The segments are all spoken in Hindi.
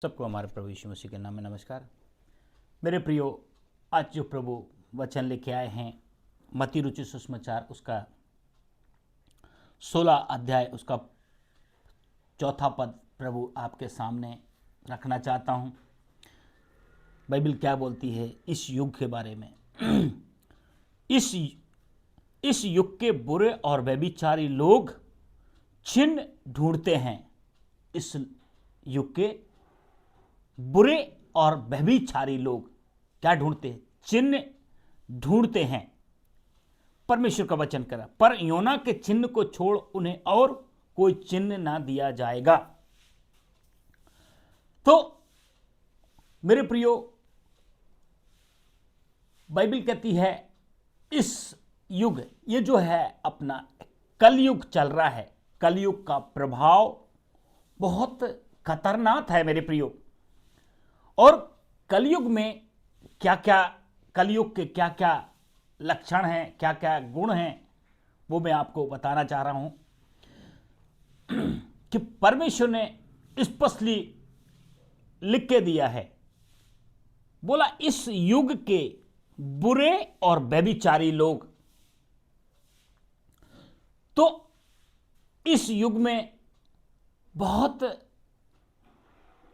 सबको हमारे प्रभु यीशु मसीह के नाम में नमस्कार। मेरे प्रियो, आज जो प्रभु वचन लेके आए हैं मत्ती रुचि सुसमाचार उसका 16 अध्याय उसका चौथा पद प्रभु आपके सामने रखना चाहता हूँ। बाइबल क्या बोलती है इस युग के बारे में। इस युग के बुरे और व्यभिचारी लोग चिन्ह ढूंढते हैं। इस युग के बुरे और व्यभिचारी लोग क्या ढूंढते हैं? चिन्ह ढूंढते हैं। परमेश्वर का वचन करा, पर योना के चिन्ह को छोड़ उन्हें और कोई चिन्ह ना दिया जाएगा। तो मेरे प्रियो, बाइबल कहती है इस युग, ये जो है अपना कलयुग चल रहा है, कलयुग का प्रभाव बहुत खतरनाक है मेरे प्रियो। और कलयुग में क्या क्या, कलयुग के क्या क्या लक्षण हैं, क्या क्या गुण हैं, वो मैं आपको बताना चाह रहा हूं कि परमेश्वर ने स्पष्टली लिख के दिया है। बोला इस युग के बुरे और व्यभिचारी लोग। तो इस युग में बहुत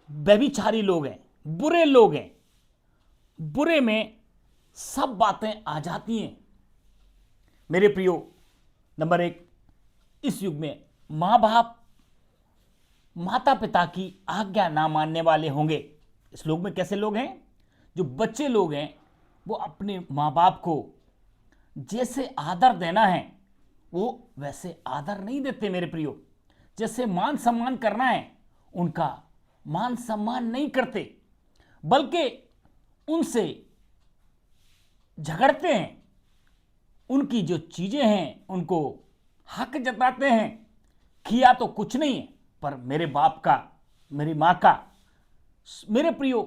व्यभिचारी लोग हैं, बुरे लोग हैं। बुरे में सब बातें आ जाती हैं मेरे प्रियो। नंबर एक, इस युग में माँ बाप, माता पिता की आज्ञा ना मानने वाले होंगे। इस लोग में कैसे लोग हैं? जो बच्चे लोग हैं वो अपने माँ बाप को जैसे आदर देना है वो वैसे आदर नहीं देते मेरे प्रियो। जैसे मान सम्मान करना है उनका मान सम्मान नहीं करते, बल्कि उनसे झगड़ते हैं। उनकी जो चीजें हैं उनको हक जताते हैं। किया तो कुछ नहीं है, पर मेरे बाप का, मेरी मां का, मेरे प्रियो,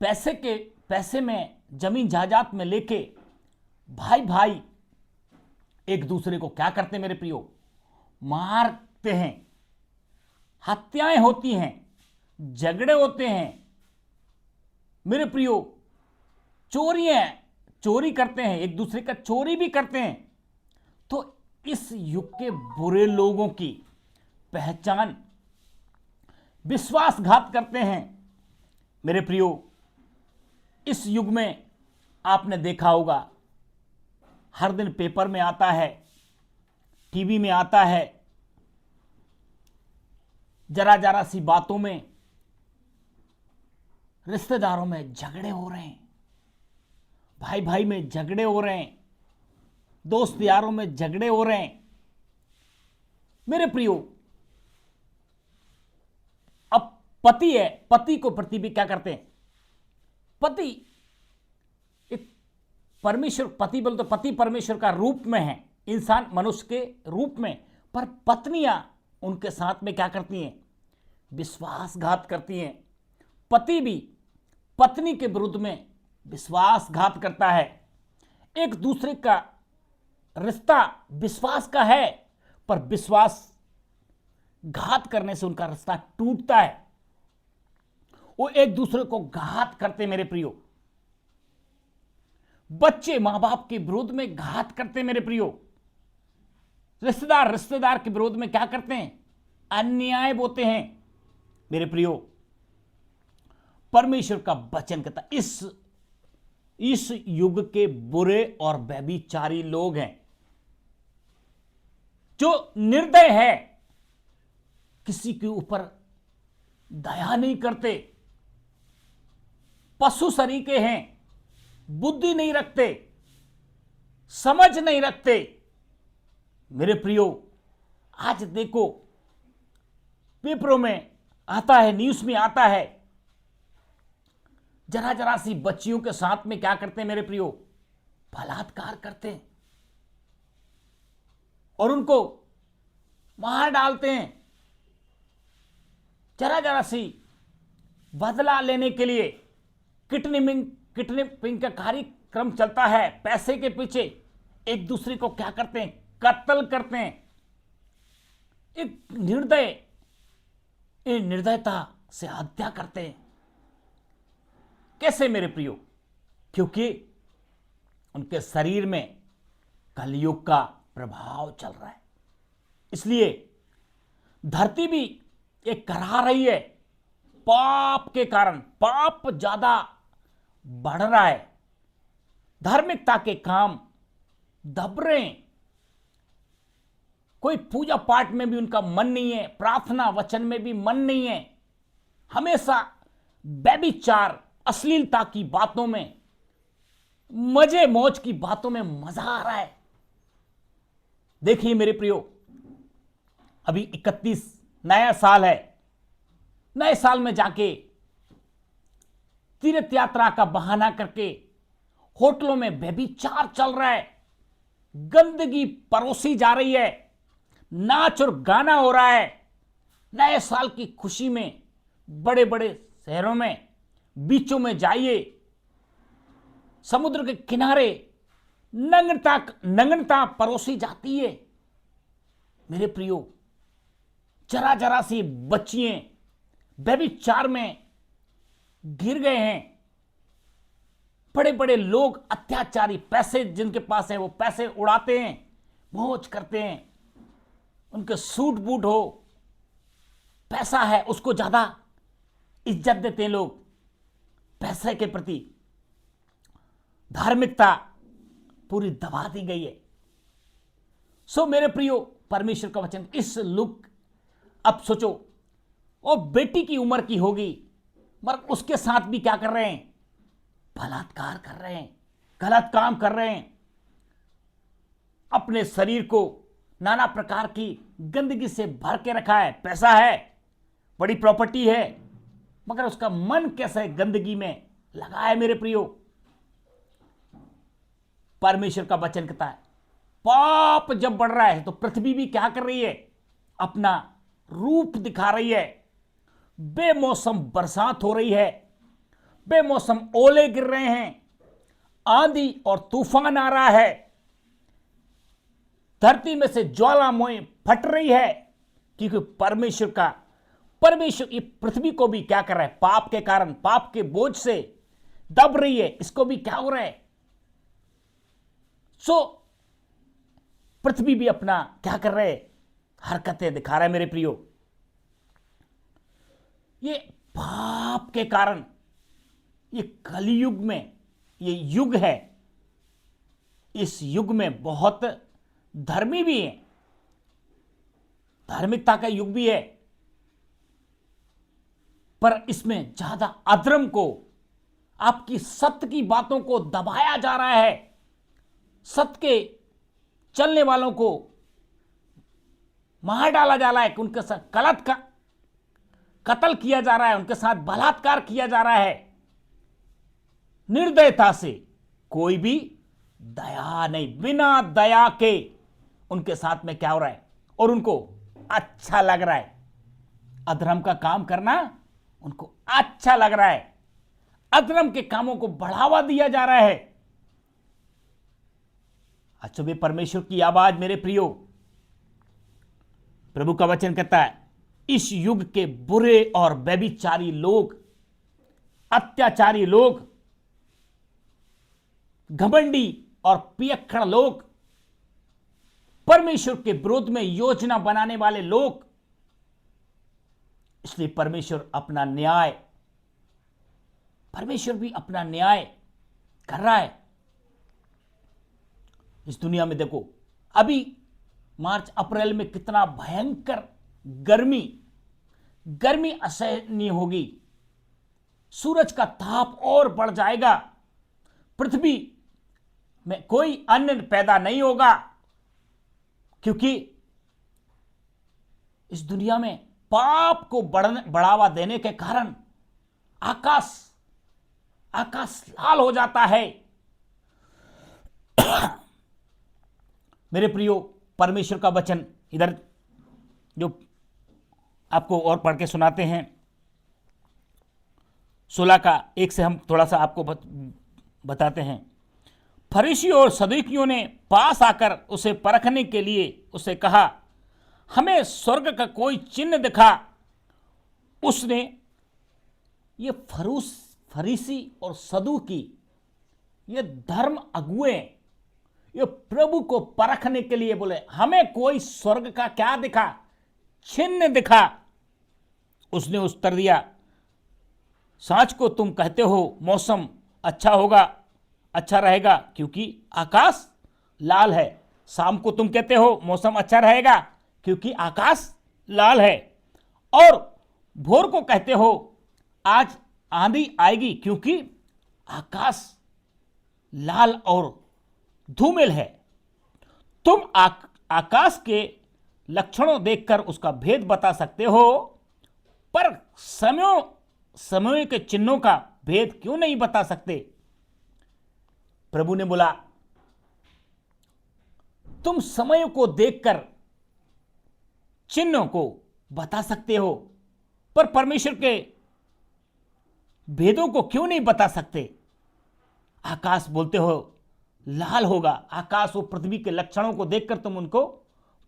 पैसे में, जमीन जायदाद में लेके भाई भाई एक दूसरे को क्या करते हैं मेरे प्रियो? मारते हैं, हत्याएं होती हैं, झगड़े होते हैं मेरे प्रियो। चोरी करते हैं, एक दूसरे का चोरी भी करते हैं। तो इस युग के बुरे लोगों की पहचान विश्वासघात करते हैं मेरे प्रियो। इस युग में आपने देखा होगा, हर दिन पेपर में आता है, टीवी में आता है, जरा जरा सी बातों में रिश्तेदारों में झगड़े हो रहे हैं, भाई भाई में झगड़े हो रहे हैं, दोस्त यारों में झगड़े हो रहे हैं मेरे प्रियो। अब पति है, पति को प्रति भी क्या करते हैं? पति एक परमेश्वर, पति बोल तो पति परमेश्वर का रूप में है, इंसान मनुष्य के रूप में, पर पत्नियां उनके साथ में क्या करती हैं? विश्वासघात करती हैं। पति भी पत्नी के विरुद्ध में विश्वासघात करता है। एक दूसरे का रिश्ता विश्वास का है, पर विश्वास घात करने से उनका रिश्ता टूटता है। वो एक दूसरे को घात करते मेरे प्रियो। बच्चे मां बाप के विरोध में घात करते मेरे प्रियो। रिश्तेदार के विरोध में क्या करते हैं? अन्याय बोते हैं मेरे प्रियो। परमेश्वर का वचन कहता इस युग के बुरे और व्यभिचारी लोग हैं जो निर्दय है, किसी के ऊपर दया नहीं करते, पशु सरीके हैं, बुद्धि नहीं रखते, समझ नहीं रखते मेरे प्रियो। आज देखो पेपरों में आता है, न्यूज में आता है, जरा जरा सी बच्चियों के साथ में क्या करते हैं मेरे प्रियो? बलात्कार करते हैं और उनको मार डालते हैं। जरा जरा सी बदला लेने के लिए किडनैपिंग का कार्यक्रम चलता है। पैसे के पीछे एक दूसरे को क्या करते हैं? कत्ल करते हैं। एक निर्दय इन निर्दयता से हत्या करते हैं। कैसे मेरे प्रियो? क्योंकि उनके शरीर में कलयुग का प्रभाव चल रहा है। इसलिए धरती भी एक कराह रही है। पाप के कारण पाप ज्यादा बढ़ रहा है। धार्मिकता के काम दब रहे हैं। कोई पूजा पाठ में भी उनका मन नहीं है, प्रार्थना वचन में भी मन नहीं है। हमेशा व्यभिचार, अश्लीलता की बातों में, मजे मौज की बातों में मजा आ रहा है। देखिए मेरे प्रियो, अभी 31 नया साल है। नए साल में जाके तीर्थ यात्रा का बहाना करके होटलों में व्यभिचार चल रहा है, गंदगी परोसी जा रही है, नाच और गाना हो रहा है। नए साल की खुशी में बड़े बड़े शहरों में बीचों में जाइए, समुद्र के किनारे नग्नता परोसी जाती है। मेरे प्रियो, जरा जरा सी बच्चियां व्यभिचार में गिर गए हैं। बड़े बड़े लोग अत्याचारी, पैसे जिनके पास है वो पैसे उड़ाते हैं, मौज करते हैं। उनके सूट बूट हो, पैसा है उसको ज्यादा इज्जत देते हैं लोग। पैसे के प्रति धार्मिकता पूरी दबा दी गई है। सो मेरे प्रियो, परमेश्वर का वचन इस लुक, अब सोचो वो बेटी की उम्र की होगी, मगर उसके साथ भी क्या कर रहे हैं? बलात्कार कर रहे हैं, गलत काम कर रहे हैं। अपने शरीर को नाना प्रकार की गंदगी से भर के रखा है। पैसा है, बड़ी प्रॉपर्टी है, मगर उसका मन कैसे गंदगी में लगा है। मेरे प्रियो, परमेश्वर का वचन कहता है पाप जब बढ़ रहा है तो पृथ्वी भी क्या कर रही है? अपना रूप दिखा रही है। बेमौसम बरसात हो रही है, बेमौसम ओले गिर रहे हैं, आंधी और तूफान आ रहा है, धरती में से ज्वालामुखी फट रही है। क्योंकि परमेश्वर ये पृथ्वी को भी क्या कर रहा है? पाप के कारण, पाप के बोझ से दब रही है। इसको भी क्या हो रहा है? सो पृथ्वी भी अपना क्या कर रहे हैं? हरकतें दिखा रहा है। मेरे प्रियो, ये पाप के कारण, ये कलयुग में ये युग है। इस युग में बहुत धर्मी भी है, धार्मिकता का युग भी है, पर इसमें ज्यादा अधर्म को, आपकी सत्य की बातों को दबाया जा रहा है। सत्य के चलने वालों को मार डाला जा रहा है, कि उनके साथ कत्ल किया जा रहा है, उनके साथ बलात्कार किया जा रहा है। निर्दयता से कोई भी दया नहीं, बिना दया के उनके साथ में क्या हो रहा है? और उनको अच्छा लग रहा है। अधर्म का काम करना उनको अच्छा लग रहा है। अधर्म के कामों को बढ़ावा दिया जा रहा है। आज सुबह परमेश्वर की आवाज, मेरे प्रियो, प्रभु का वचन कहता है इस युग के बुरे और व्यभिचारी लोग, अत्याचारी लोग, घमंडी और पियक्कड़ लोग, परमेश्वर के विरोध में योजना बनाने वाले लोग, इसलिए परमेश्वर भी अपना न्याय कर रहा है। इस दुनिया में देखो, अभी मार्च अप्रैल में कितना भयंकर गर्मी असहनीय होगी। सूरज का ताप और बढ़ जाएगा। पृथ्वी में कोई अन्न पैदा नहीं होगा, क्योंकि इस दुनिया में पाप को बढ़ावा देने के कारण आकाश लाल हो जाता है। मेरे प्रियो, परमेश्वर का वचन इधर जो आपको और पढ़ के सुनाते हैं, 16 का 1 से हम थोड़ा सा आपको बताते हैं। फरीसियों और सदूकियों ने पास आकर उसे परखने के लिए उससे कहा, हमें स्वर्ग का कोई चिन्ह दिखा। उसने ये फरीसी और सदूकी, ये धर्म अगुए, ये प्रभु को परखने के लिए बोले हमें कोई स्वर्ग का क्या दिखा, चिन्ह दिखा। उसने उत्तर दिया, सांच को तुम कहते हो मौसम अच्छा होगा, अच्छा रहेगा क्योंकि आकाश लाल है। शाम को तुम कहते हो मौसम अच्छा रहेगा क्योंकि आकाश लाल है। और भोर को कहते हो आज आंधी आएगी क्योंकि आकाश लाल और धूमिल है। तुम आकाश के लक्षणों देखकर उसका भेद बता सकते हो, पर समय के चिन्हों का भेद क्यों नहीं बता सकते? प्रभु ने बोला, तुम समय को देखकर चिन्हों को बता सकते हो, पर परमेश्वर के भेदों को क्यों नहीं बता सकते? आकाश बोलते हो लाल होगा, आकाश और पृथ्वी के लक्षणों को देखकर तुम उनको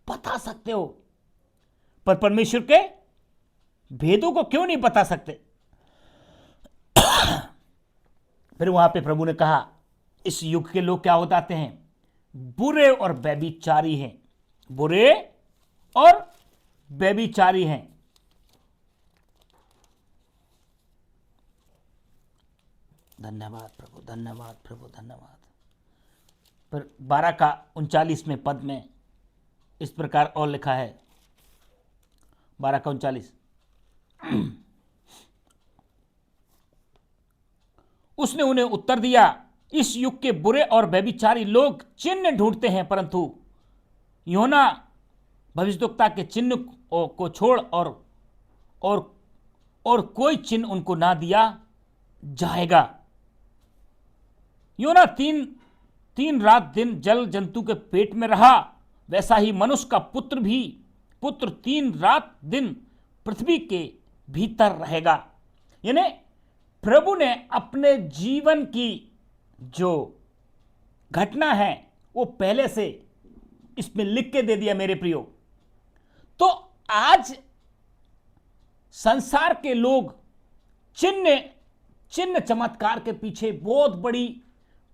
बता सकते हो, पर परमेश्वर के भेदों को क्यों नहीं बता सकते? फिर वहां पे प्रभु ने कहा, इस युग के लोग क्या हो जाते हैं? बुरे और व्यभिचारी हैं, बुरे और व्यभिचारी हैं। धन्यवाद प्रभु, धन्यवाद प्रभु, धन्यवाद। पर 12 का 39वें पद में इस प्रकार और लिखा है, 12 का 39, उसने उन्हें उत्तर दिया, इस युग के बुरे और व्यभिचारी लोग चिन्ह ढूंढते हैं, परंतु योना भविष्यद्वक्ता के चिन्ह को छोड़ और कोई चिन्ह उनको ना दिया जाएगा। योना तीन रात दिन जल जंतु के पेट में रहा, वैसा ही मनुष्य का पुत्र 3 रात दिन पृथ्वी के भीतर रहेगा। यानी प्रभु ने अपने जीवन की जो घटना है वो पहले से इसमें लिख के दे दिया मेरे प्रियो। तो आज संसार के लोग चिन्ह चमत्कार के पीछे बहुत बड़ी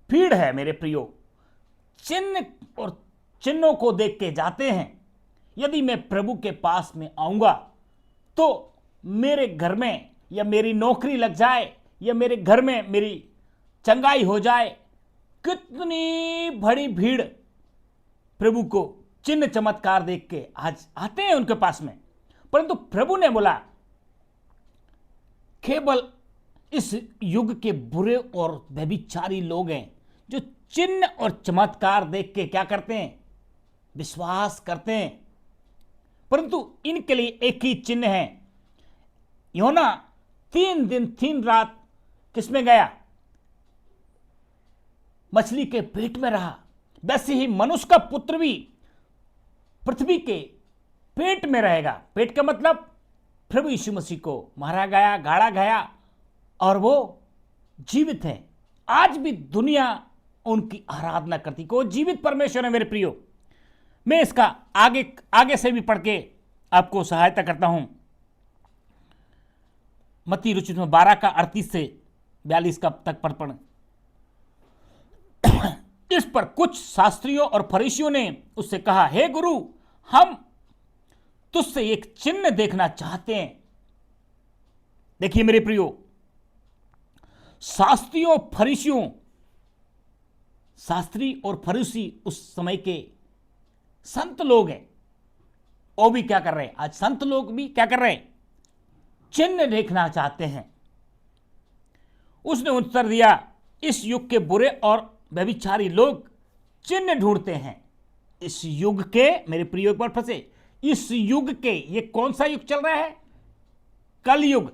भीड़ है मेरे प्रियो। चिन्ह और चिन्हों को देख के जाते हैं। यदि मैं प्रभु के पास में आऊंगा तो मेरे घर में या मेरी नौकरी लग जाए या मेरे घर में मेरी चंगाई हो जाए, कितनी बड़ी भीड़ प्रभु को चिन्ह चमत्कार देख के आज आते हैं उनके पास में। परंतु प्रभु ने बोला, केवल इस युग के बुरे और व्यभिचारी लोग हैं जो चिन्ह और चमत्कार देख के क्या करते हैं? विश्वास करते हैं। परंतु इनके लिए एक ही चिन्ह है। योना 3 दिन 3 रात किसमें गया? मछली के पेट में रहा। वैसे ही मनुष्य का पुत्र भी पृथ्वी के पेट में रहेगा। पेट का मतलब प्रभु यीशु मसीह को मारा गया, गाड़ा गया और वो जीवित है। आज भी दुनिया उनकी आराधना करती, को जीवित परमेश्वर है मेरे प्रियो। मैं इसका आगे से भी पढ़ के आपको सहायता करता हूं। मत्ती रुचित में 12 का 38 से 42 का तक पढ़। इस पर कुछ शास्त्रियों और फरीसियों ने उससे कहा, हे गुरु, हम तुझसे एक चिन्ह देखना चाहते हैं। देखिए मेरे प्रियो, शास्त्री और फरीसी उस समय के संत लोग हैं। वो भी क्या कर रहे हैं? आज संत लोग भी क्या कर रहे हैं? चिन्ह देखना चाहते हैं। उसने उत्तर दिया, इस युग के बुरे और व्यभिचारी लोग चिन्ह ढूंढते हैं। इस युग के, मेरे प्रियो पर फंसे, इस युग के, ये कौन सा युग चल रहा है? कलयुग।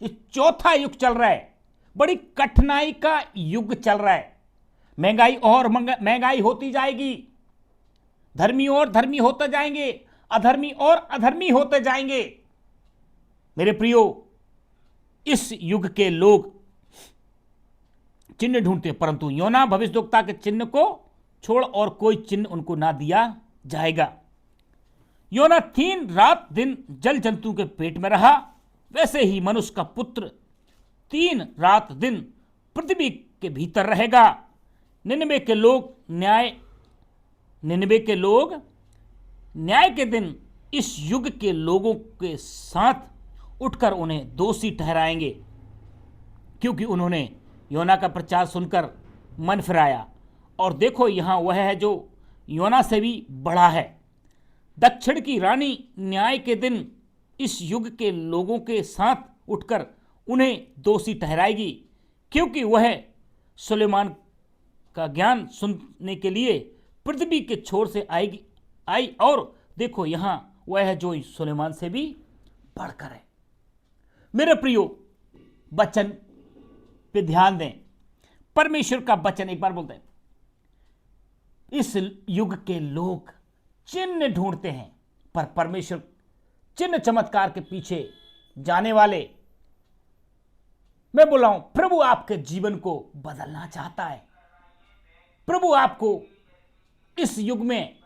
ये चौथा युग चल रहा है। बड़ी कठिनाई का युग चल रहा है। महंगाई और महंगाई होती जाएगी। धर्मी और धर्मी होते जाएंगे, अधर्मी और अधर्मी होते जाएंगे। मेरे प्रियो, इस युग के लोग चिन्ह ढूंढते, परंतु योना भविष्यद्वक्ता के चिन्ह को छोड़ और कोई चिन्ह उनको ना दिया जाएगा। योना 3 रात दिन जल जंतु के पेट में रहा, वैसे ही मनुष्य का पुत्र 3 रात दिन पृथ्वी के भीतर रहेगा। निनवे के लोग न्याय के दिन इस युग के लोगों के साथ उठकर उन्हें दोषी ठहराएंगे, क्योंकि उन्होंने योना का प्रचार सुनकर मन फिराया। और देखो, यहां वह है जो योना से भी बड़ा है। दक्षिण की रानी न्याय के दिन इस युग के लोगों के साथ उठकर उन्हें दोषी ठहराएगी, क्योंकि वह सुलेमान का ज्ञान सुनने के लिए पृथ्वी के छोर से आई। और देखो, यहां वह है जो सुलेमान से भी बढ़कर है। मेरे प्रियो, वचन पे ध्यान दें। परमेश्वर का वचन एक बार बोलते हैं, इस युग के लोग चिन्ह ढूंढते हैं, पर परमेश्वर चिन्ह चमत्कार के पीछे जाने वाले, मैं बोल रहा हूं, प्रभु आपके जीवन को बदलना चाहता है। प्रभु आपको इस युग में,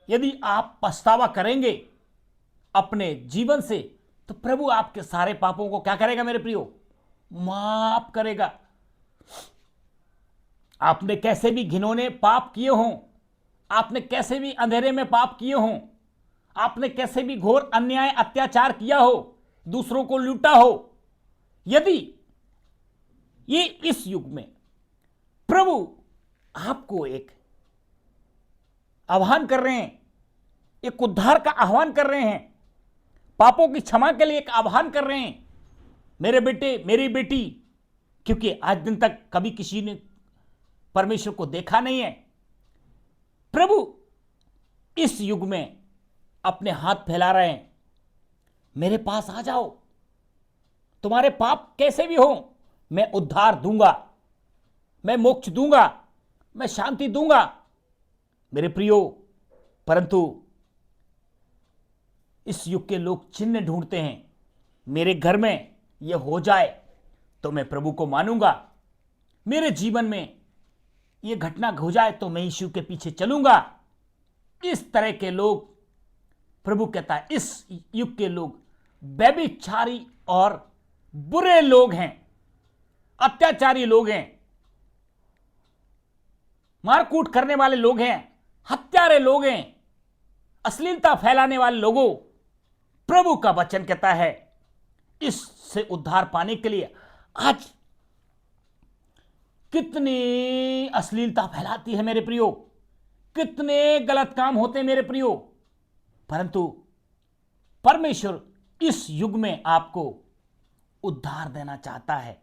यदि आप पछतावा करेंगे अपने जीवन से, तो प्रभु आपके सारे पापों को क्या करेगा मेरे प्रियो? माफ करेगा। आपने कैसे भी घिनौने पाप किए हों, आपने कैसे भी अंधेरे में पाप किए हों, आपने कैसे भी घोर अन्याय अत्याचार किया हो, दूसरों को लूटा हो, यदि ये इस युग में प्रभु आपको एक आह्वान कर रहे हैं, एक उद्धार का आह्वान कर रहे हैं, पापों की क्षमा के लिए एक आह्वान कर रहे हैं, मेरे बेटे मेरी बेटी, क्योंकि आज दिन तक कभी किसी ने परमेश्वर को देखा नहीं है। प्रभु इस युग में अपने हाथ फैला रहे हैं, मेरे पास आ जाओ, तुम्हारे पाप कैसे भी हो, मैं उद्धार दूंगा, मैं मोक्ष दूंगा, मैं शांति दूंगा। मेरे प्रियो, परंतु इस युग के लोग चिन्ह ढूंढते हैं, मेरे घर में यह हो जाए तो मैं प्रभु को मानूंगा, मेरे जीवन में यह घटना हो जाए तो मैं यीशु के पीछे चलूंगा। इस तरह के लोग, प्रभु कहता है, इस युग के लोग व्यभिचारी और बुरे लोग हैं, अत्याचारी लोग हैं, मारकूट करने वाले लोग हैं, हत्यारे लोग हैं, अश्लीलता फैलाने वाले लोगों। प्रभु का वचन कहता है, इससे उद्धार पाने के लिए आज कितनी अश्लीलता फैलाती है मेरे प्रियो, कितने गलत काम होते हैं मेरे प्रियो, परंतु परमेश्वर इस युग में आपको उद्धार देना चाहता है,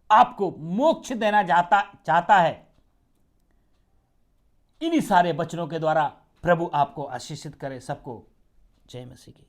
आपको मोक्ष देना चाहता है। इन्हीं सारे वचनों के द्वारा प्रभु आपको आशीषित करे। सबको जय मसीह की।